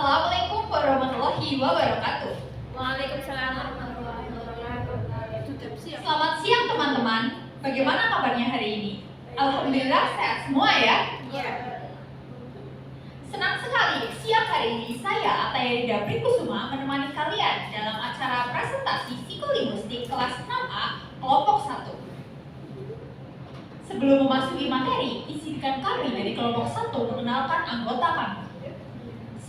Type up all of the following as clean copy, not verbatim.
Assalamualaikum warahmatullahi wabarakatuh. Waalaikumsalam warahmatullahi wabarakatuh. Selamat siang teman-teman. Bagaimana kabarnya hari ini? Alhamdulillah sehat semua ya. Iya. Senang sekali siang hari ini saya Atayarida Prikusuma menemani kalian dalam acara presentasi psikolinguistik kelas 6A kelompok 1. Sebelum memasuki materi, izinkan kami dari kelompok 1 mengenalkan anggota kami.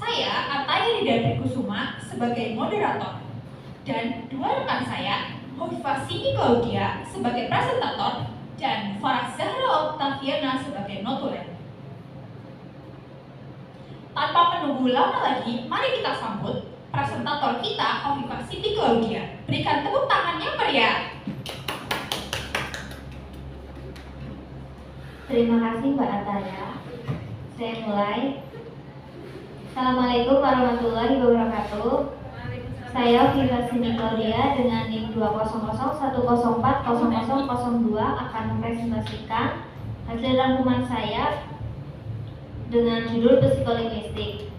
Saya Atayarida Prikusuma sebagai moderator dan dua rekan saya, Hovifah Siti Claudia sebagai presentator dan Farah Zahra Octaviana sebagai notulen. Tanpa menunggu lama lagi, mari kita sambut presentator kita, Hovifah Siti Claudia. Berikan tepuk tangan yang meriah. Terima kasih Mbak Ataya. Saya mulai. Assalamualaikum warahmatullahi wabarakatuh. Saya Hovifah Siti Claudia dengan NIM 20010404002 akan mempresentasikan hasil rangkuman saya dengan judul Psikolinguistik.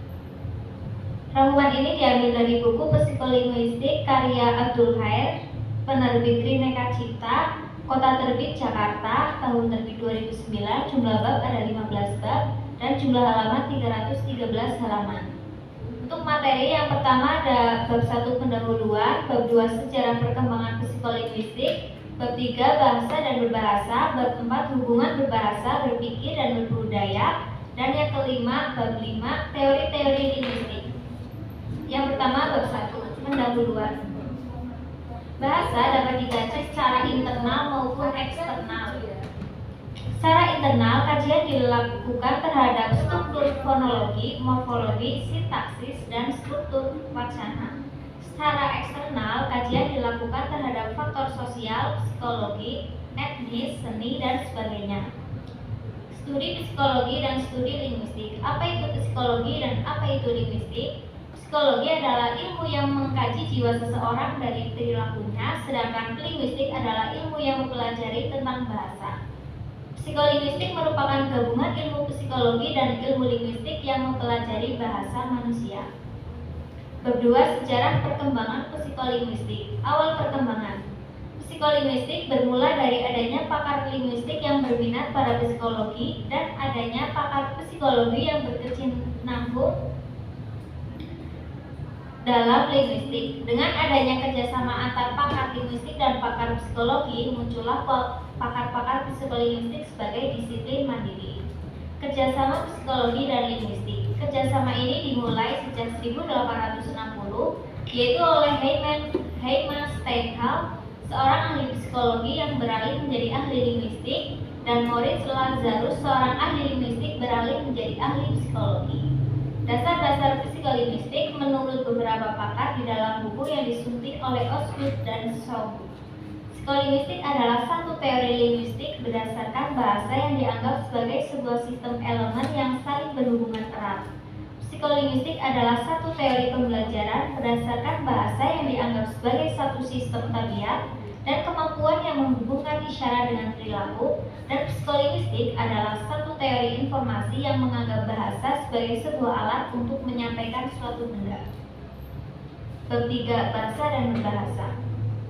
Rangkuman ini diambil dari buku Psikolinguistik karya Abdul Khair, penerbit Trineka Cipta, Kota Terbit Jakarta, tahun terbit 2009, jumlah bab ada 15 bab dan jumlah halaman 313 halaman. Untuk materi yang pertama ada bab 1 pendahuluan, bab 2 sejarah perkembangan psikolinguistik, bab 3 bahasa dan berbahasa, bab 4 hubungan berbahasa, berpikir dan berbudaya, dan yang kelima bab 5 teori-teori linguistik. Yang pertama bab 1 pendahuluan. Bahasa dapat dibaca secara internal maupun eksternal. Secara internal, kajian dilakukan terhadap struktur fonologi, morfologi, sintaksis, dan struktur wacana. Secara eksternal, kajian dilakukan terhadap faktor sosial, psikologi, etnis, seni, dan sebagainya. Studi psikologi dan studi linguistik. Apa itu psikologi dan apa itu linguistik? Psikologi adalah ilmu yang mengkaji jiwa seseorang dari perilakunya, sedangkan linguistik adalah ilmu yang mempelajari tentang bahasa. Psikolinguistik merupakan gabungan ilmu psikologi dan ilmu linguistik yang mempelajari bahasa manusia. Bab 2 sejarah perkembangan psikolinguistik. Awal perkembangan. Psikolinguistik bermula dari adanya pakar linguistik yang berminat pada psikologi dan adanya pakar psikologi yang berkecimpung dalam linguistik. Dengan adanya kerjasama antar pakar linguistik dan pakar psikologi, muncullah pakar-pakar psikolinguistik sebagai disiplin mandiri. Kerjasama psikologi dan linguistik. Kerjasama ini dimulai sejak 1860, yaitu oleh Heimann Steinhal, seorang ahli psikologi yang beralih menjadi ahli linguistik, dan Moritz Lazarus, seorang ahli linguistik beralih menjadi ahli psikologi. Dasar-dasar psikolinguistik menurut beberapa pakar di dalam buku yang disunting oleh Osgood dan Shaw. Psikolinguistik adalah satu teori linguistik berdasarkan bahasa yang dianggap sebagai sebuah sistem elemen yang saling berhubungan erat. Psikolinguistik adalah satu teori pembelajaran berdasarkan bahasa yang dianggap sebagai satu sistem tabiat dan kemampuan yang menghubungkan isyarat dengan perilaku, dan psikolinguistik adalah satu teori informasi yang menganggap bahasa sebagai sebuah alat untuk menyampaikan suatu benda. Bab 3 bahasa dan berbahasa.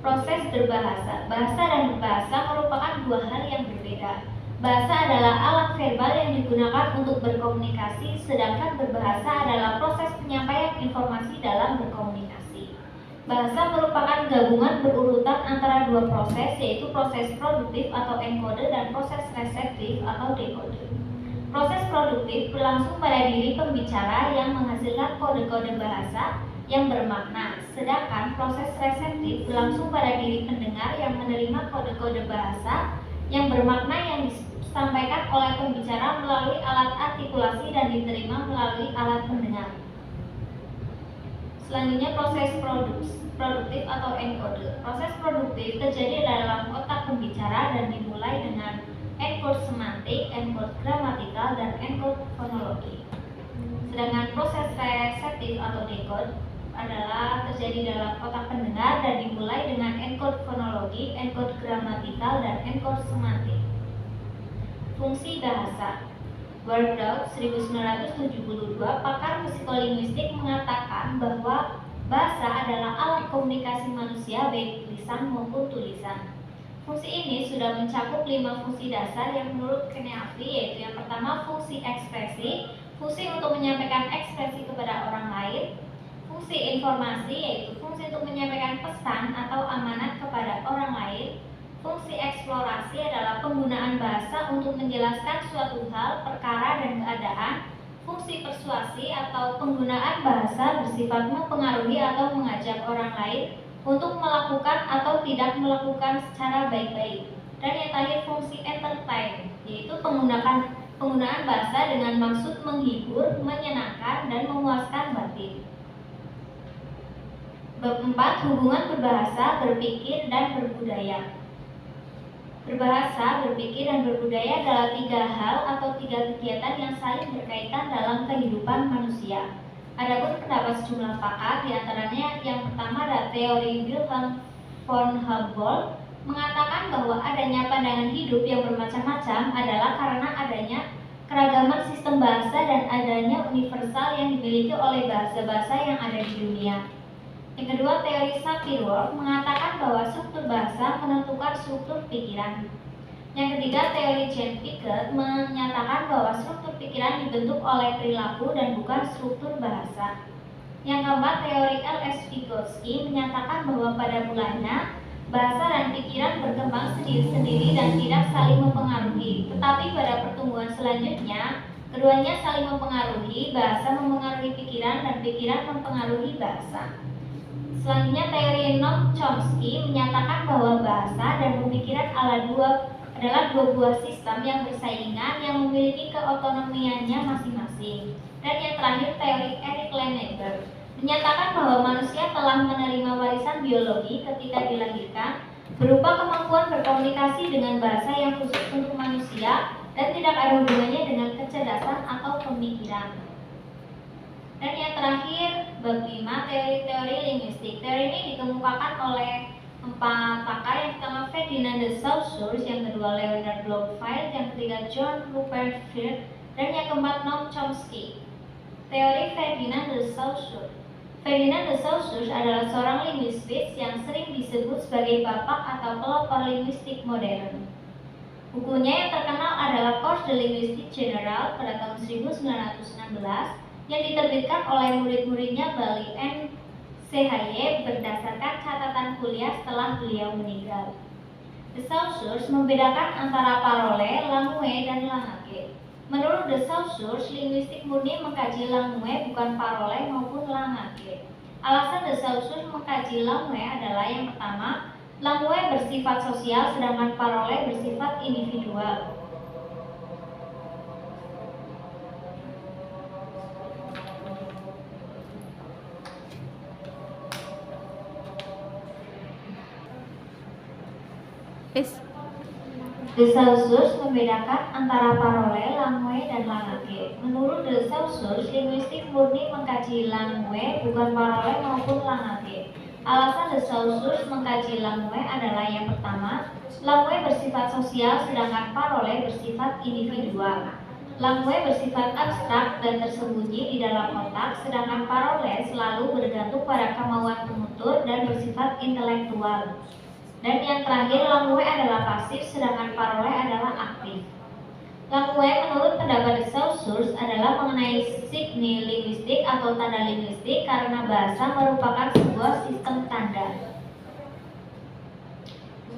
Proses berbahasa. Bahasa dan berbahasa merupakan dua hal yang berbeda. Bahasa adalah alat verbal yang digunakan untuk berkomunikasi, sedangkan berbahasa adalah proses penyampaian informasi dalam berkomunikasi. Bahasa merupakan gabungan berurutan antara dua proses, yaitu proses produktif atau encoder dan proses reseptif atau decoder. Proses produktif berlangsung pada diri pembicara yang menghasilkan kode-kode bahasa yang bermakna, sedangkan proses reseptif berlangsung pada diri pendengar yang menerima kode-kode bahasa yang bermakna yang disampaikan oleh pembicara melalui alat artikulasi dan diterima melalui alat pendengar. Selanjutnya proses produktif atau encoder. Proses produktif terjadi dalam otak pembicara dan dimulai dengan encode semantik, encode gramatikal, dan encode fonologi. Sedangkan proses reseptif atau decode adalah terjadi dalam otak pendengar dan dimulai dengan encode fonologi, encode gramatikal, dan encode semantik. Fungsi bahasa. Wardau 1972, pakar psikolinguistik mengatakan bahwa bahasa adalah alat komunikasi manusia baik lisan maupun tulisan. Fungsi ini sudah mencakup 5 fungsi dasar yang menurut Kneafi, yaitu yang pertama fungsi ekspresi, fungsi untuk menyampaikan ekspresi kepada orang lain, fungsi informasi, yaitu fungsi untuk menyampaikan pesan atau amanat kepada orang lain. Fungsi eksplorasi adalah penggunaan bahasa untuk menjelaskan suatu hal, perkara, dan keadaan. Fungsi persuasi atau penggunaan bahasa bersifat mempengaruhi atau mengajak orang lain untuk melakukan atau tidak melakukan secara baik-baik. Dan yang terakhir fungsi entertain, yaitu penggunaan bahasa dengan maksud menghibur, menyenangkan, dan memuaskan batin. Bab 4. Hubungan berbahasa, berpikir, dan berbudaya. Berbahasa, berpikir, dan berbudaya adalah 3 hal atau 3 kegiatan yang saling berkaitan dalam kehidupan manusia. Adapun pendapat sejumlah pakar, diantaranya yang pertama adalah teori Wilhelm von Humboldt, mengatakan bahwa adanya pandangan hidup yang bermacam-macam adalah karena adanya keragaman sistem bahasa dan adanya universal yang dimiliki oleh bahasa-bahasa yang ada di dunia. Yang kedua, teori Sapir-Whorf mengatakan bahwa struktur bahasa menentukan struktur pikiran. Yang ketiga, teori Jean Piaget menyatakan bahwa struktur pikiran dibentuk oleh perilaku dan bukan struktur bahasa. Yang keempat, teori L.S. Vygotsky menyatakan bahwa pada mulanya bahasa dan pikiran berkembang sendiri-sendiri dan tidak saling mempengaruhi. Tetapi pada pertumbuhan selanjutnya, keduanya saling mempengaruhi, bahasa mempengaruhi pikiran dan pikiran mempengaruhi bahasa. Selanjutnya, teori Noam Chomsky menyatakan bahwa bahasa dan pemikiran adalah dua buah sistem yang bersaingan yang memiliki keotonomiannya masing-masing. Dan yang terakhir, teori Eric Lenneberg menyatakan bahwa manusia telah menerima warisan biologi ketika dilahirkan berupa kemampuan berkomunikasi dengan bahasa yang khusus untuk manusia dan tidak ada hubungannya dengan kecerdasan atau pemikiran. Dan yang terakhir, bab 5, teori-teori linguistik. Teori ini dikemukakan oleh 4 pakar, yang pertama Ferdinand de Saussure, yang kedua Leonard Bloomfield, yang ketiga John Rupert Firth, dan yang keempat Noam Chomsky. Teori Ferdinand de Saussure. Ferdinand de Saussure adalah seorang linguistis yang sering disebut sebagai bapak atau pelopor linguistik modern. Bukunya yang terkenal adalah Cours de Linguistique Générale pada tahun 1916, yang diterbitkan oleh murid-muridnya Bali N. CHY berdasarkan catatan kuliah setelah beliau meninggal. De Saussure membedakan antara parole, langue, dan langue. Menurut De Saussure, linguistik murni mengkaji langue bukan parole maupun langue. Alasan De Saussure mengkaji langue adalah yang pertama, langue bersifat sosial sedangkan parole bersifat individual. De Saussure membedakan antara parole, langue, dan langue. Menurut De Saussure, linguistik murni mengkaji langue bukan parole maupun langue. Alasan De Saussure mengkaji langue adalah yang pertama, langue bersifat sosial sedangkan parole bersifat individual. Langue bersifat abstrak dan tersembunyi di dalam otak, sedangkan parole selalu bergantung pada kemauan penutur dan bersifat intelektual. Dan yang terakhir, langue adalah pasif, sedangkan parole adalah aktif. Langue menurut pendapat De Saussure adalah mengenai signi linguistik atau tanda linguistik karena bahasa merupakan sebuah sistem tanda.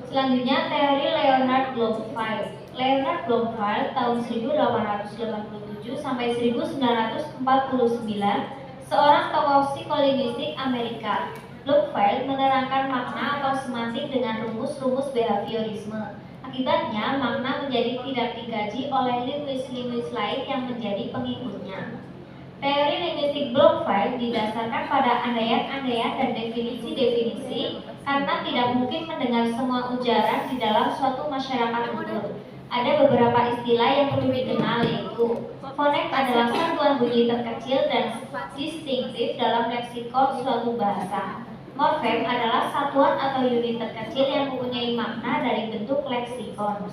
Selanjutnya, teori Leonard Bloomfield. Leonard Bloomfield tahun 1887 sampai 1949, seorang tokoh psikolinguistik Amerika. Bloomfield menerangkan makna atau semantik dengan rumus-rumus behaviorisme. Akibatnya, makna menjadi tidak dikaji oleh linguis-linguis lain yang menjadi pengikutnya. Teori linguistik Bloomfield didasarkan pada andaian-andaian dan definisi-definisi karena tidak mungkin mendengar semua ujaran di dalam suatu masyarakat utuh. Ada beberapa istilah yang perlu dikenal, yaitu fonem adalah satuan bunyi terkecil dan distinktif dalam leksikon suatu bahasa. Morfem adalah satuan atau unit terkecil yang mempunyai makna dari bentuk leksikon.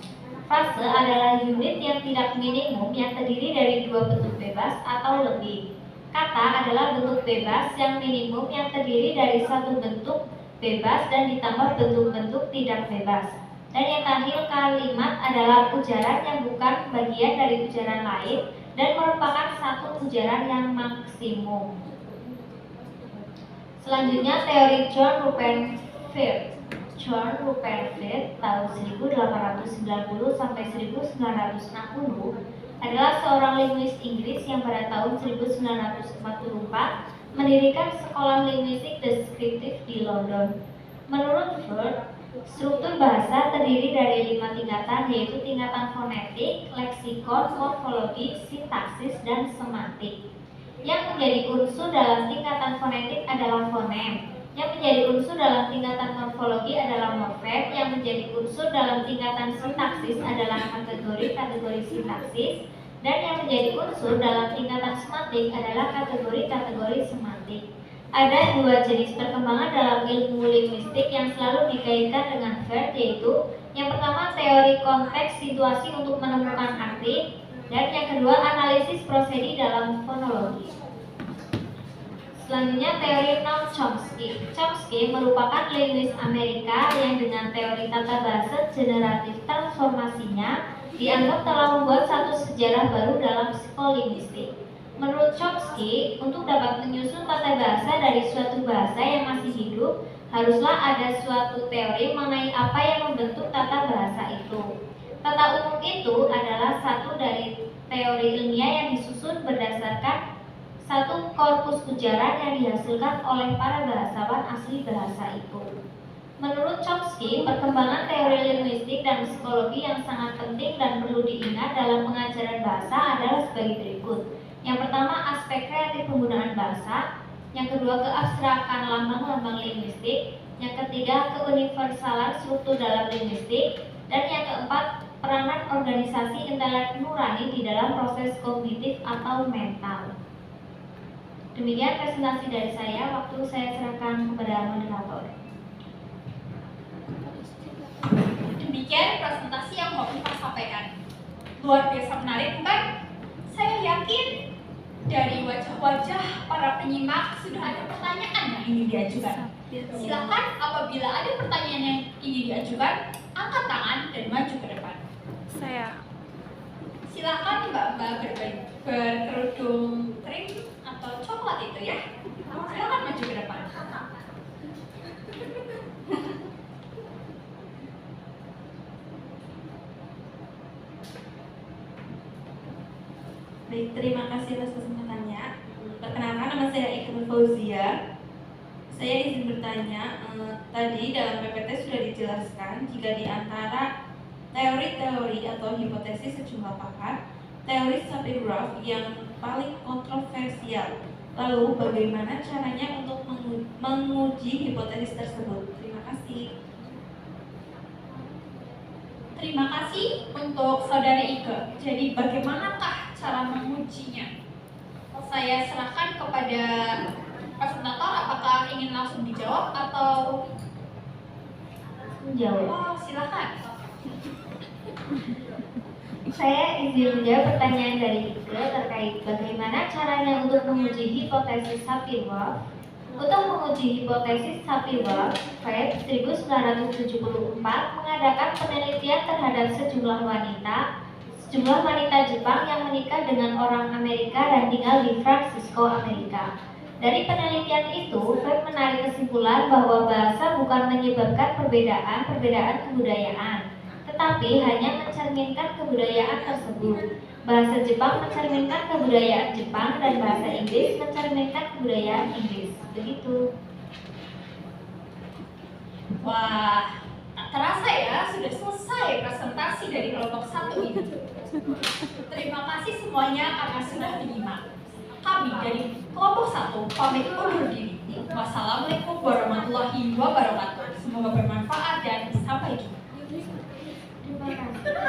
Frase adalah unit yang tidak minimum yang terdiri dari dua bentuk bebas atau lebih. Kata adalah bentuk bebas yang minimum yang terdiri dari satu bentuk bebas dan ditambah bentuk-bentuk tidak bebas. Dan yang terakhir, kalimat adalah ujaran yang bukan bagian dari ujaran lain dan merupakan satu ujaran yang maksimum. Selanjutnya, teori John Rupert Firth. John Rupert Firth tahun 1890 sampai 1960 adalah seorang linguis Inggris yang pada tahun 1944 mendirikan sekolah linguistik deskriptif di London. Menurut Firth, struktur bahasa terdiri dari 5 tingkatan, yaitu tingkatan fonetik, leksikon, morfologi, sintaksis, dan semantik. Yang menjadi unsur dalam tingkatan fonetik adalah fonem. Yang menjadi unsur dalam tingkatan morfologi adalah morfem, yang menjadi unsur dalam tingkatan sintaksis adalah kategori-kategori sintaksis, dan yang menjadi unsur dalam tingkatan semantik adalah kategori-kategori semantik. Ada dua jenis perkembangan dalam ilmu linguistik yang selalu dikaitkan dengan Firth, yaitu yang pertama teori konteks situasi untuk menemukan arti, dan yang kedua analisis prosedi dalam fonologi. Selanjutnya, teori Noam Chomsky. Chomsky merupakan linguis Amerika yang dengan teori tata bahasa generatif transformasinya dianggap telah membuat satu sejarah baru dalam psikolinguistik. Menurut Chomsky, untuk dapat menyusun tata bahasa dari suatu bahasa yang masih hidup, haruslah ada suatu teori mengenai apa yang membentuk tata bahasa itu. Tata umum itu adalah satu dari teori ilmiah yang disusun berdasarkan satu korpus ujaran yang dihasilkan oleh para bahasawan asli bahasa itu. Menurut Chomsky, perkembangan teori linguistik dan psikologi yang sangat penting dan perlu diingat dalam pengajaran bahasa adalah sebagai berikut. Yang pertama, aspek kreatif penggunaan bahasa. Yang kedua, keabstrakan lambang-lambang linguistik. Yang ketiga, keuniversalan struktur dalam linguistik. Dan yang keempat, peranan organisasi intelek nurani di dalam proses kognitif atau mental. Demikian presentasi dari saya, waktu saya serahkan kepada moderator. Demikian presentasi yang Bapak sampaikan. Luar biasa menarik, bukan? Saya yakin dari wajah-wajah para penyimak sudah ada pertanyaan yang ingin diajukan. Silakan apabila ada pertanyaan yang ingin diajukan, angkat tangan dan maju ke depan. Saya. Silakan Mbak-mbak berkerudung krim atau coklat itu ya. Silakan maju ke depan. Baik, terima kasih atas kesempatannya. Perkenalkan, nama saya Iqbal Fauzia. Saya izin bertanya, tadi dalam PPT sudah dijelaskan jika di antara teori-teori atau hipotesis sejumlah pakar, teori Sapir-Whorf yang paling kontroversial. Lalu bagaimana caranya untuk menguji hipotesis tersebut? Terima kasih. Terima kasih untuk Saudari Ike. Jadi bagaimanakah cara mengujinya? Saya serahkan kepada presentator, apakah ingin langsung dijawab atau Menjawab. oh, silakan. Saya izin menjawab pertanyaan dari Ike terkait bagaimana caranya untuk menguji hipotesis Sapir-Whorf. Untuk menguji hipotesis Sapir-Whorf, Firth 1974 mengadakan penelitian terhadap sejumlah wanita Jepang yang menikah dengan orang Amerika dan tinggal di Francisco, Amerika. Dari penelitian itu, Firth menarik kesimpulan bahwa bahasa bukan menyebabkan perbedaan kebudayaan, tetapi hanya mencerminkan kebudayaan tersebut. Bahasa Jepang mencerminkan kebudayaan Jepang dan bahasa Inggris mencerminkan kebudayaan Inggris. Begitu. Wah, tak terasa ya, sudah selesai presentasi dari kelompok 1 ini. Terima kasih semuanya karena sudah menyimak. Kami dari kelompok 1 pamit undur diri. Wassalamualaikum warahmatullahi wabarakatuh. Semoga bermanfaat dan sampai jumpa. Terima kasih.